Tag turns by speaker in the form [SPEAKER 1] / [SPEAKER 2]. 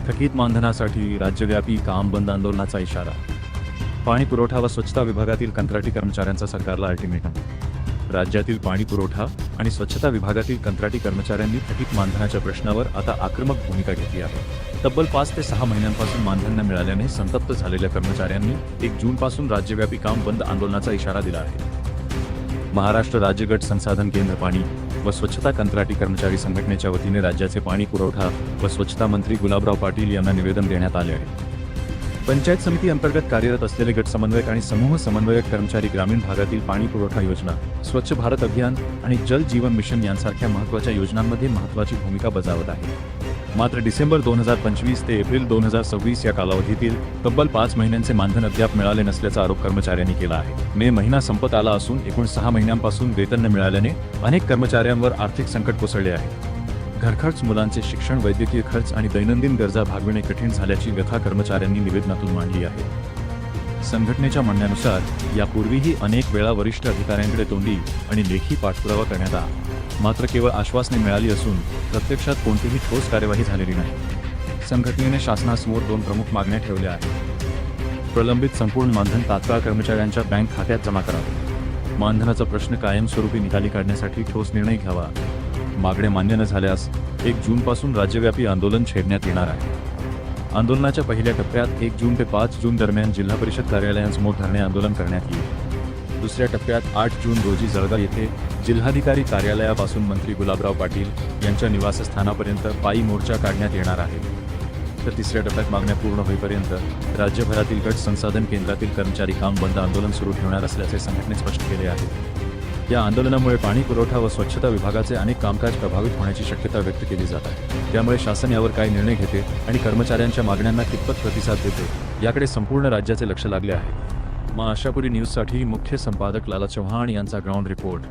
[SPEAKER 1] थकीत मानधनासाठी राज्यव्यापी काम बंद आंदोलनाचा इशारा. पाणी पुरवठा व स्वच्छता विभागातील कंत्राटी कर्मचाऱ्यांचा सरकारला अल्टिमेटम. राज्यातील पाणी पुरवठा आणि स्वच्छता विभागातील कंत्राटी कर्मचाऱ्यांनी थकीत मानधनाच्या प्रश्नावर आता आक्रमक भूमिका घेतली आहे. तब्बल 5 ते 6 महिन्यांपासून मानधन न मिळाल्याने संतप्त झालेल्या कर्मचाऱ्यांनी 1 जूनपासून राज्यव्यापी काम बंद आंदोलनाचा इशारा दिला आहे. महाराष्ट्र राज्य गट संसाधन केंद्र पाणी व स्वच्छता कंत्राटी कर्मचारी संघटनेच्या वतीने राज्याचे पाणी पुरवठा व स्वच्छता मंत्री गुलाबराव पाटील यांना निवेदन देण्यात आले आहे. पंचायत समिती अंतर्गत कार्यरत असलेले गट समन्वयक आणि समूह समन्वयक कर्मचारी ग्रामीण भागातील पाणी पुरवठा योजना, स्वच्छ भारत अभियान आणि जल जीवन मिशन यांसारख्या महत्त्वाच्या योजनांमध्ये महत्त्वाची भूमिका बजावत आहे. मात्र डिसेंबर 2025 ते एप्रिल 2026 या कालावधीतील तब्बल 5 महिन्यांचे मानधन अद्याप मिळाले नसल्याचा आरोप कर्मचाऱ्यांनी केला आहे. मे महिना संपत आला असून एकूण 6 महिन्यांपासून वेतन न मिळाल्याने अनेक कर्मचाऱ्यांवर आर्थिक संकट कोसळले आहे. घरखर्च, मुलांचे शिक्षण, वैद्यकीय खर्च आणि दैनंदिन गरजा भागविणे कठीण झाल्याची व्यथा कर्मचाऱ्यांनी निवेदनातून मांडली आहे. संघटनेच्या म्हणण्यानुसार यापूर्वीही अनेक वेळा वरिष्ठ अधिकाऱ्यांकडे तोंडी आणि लेखी पाठपुरावा करण्यात आला, मात्र केवळ आश्वासने मिळाली असून प्रत्यक्षात कोणतीही ठोस कार्यवाही झालेली नाही. संघटनेने शासनासमोर 2 प्रमुख मागण्या ठेवल्या आहेत. प्रलंबित संपूर्ण मानधन तात्काळ कर्मचाऱ्यांच्या बँक खात्यात जमा करावे. मानधनाचा प्रश्न कायमस्वरूपी निकाली काढण्यासाठी ठोस निर्णय घ्यावा. मागण्या मान्य न झाल्यास 1 जूनपासून राज्यव्यापी आंदोलन छेडण्यात येणार आहे. आंदोलनाच्या पहिल्या टप्प्यात 1 जून ते 5 जून दरम्यान जिल्हा परिषद कार्यालयांसमोर धरणे आंदोलन करण्यात येईल. दुसऱ्या टप्प्यात 8 जून रोजी जळगाव येथे जिल्हाधिकारी कार्यालयापासून मंत्री गुलाबराव पाटील यांच्या निवासस्थानापर्यंत पायी मोर्चा काढण्यात येणार आहे. तर तिसऱ्या टप्प्यात मागण्या पूर्ण होईपर्यंत राज्यभरातील गट संसाधन केंद्रातील कर्मचारी काम बंद आंदोलन सुरू ठेवणार असल्याचे संघटनेने स्पष्ट केले आहे. या आंदोलनामुळे पाणी पुरवठा व स्वच्छता विभागाचे अनेक कामकाज प्रभावित होण्याची शक्यता व्यक्त केली जात आहे. त्यामुळे शासन यावर काय निर्णय घेते आणि कर्मचाऱ्यांच्या मागण्यांना कितपत प्रतिसाद देते याकडे संपूर्ण राज्याचे लक्ष लागले आहे. आशापुरी न्यूजसाठी मुख्य संपादक लाला चव्हाण यांचा ग्राउंड रिपोर्ट.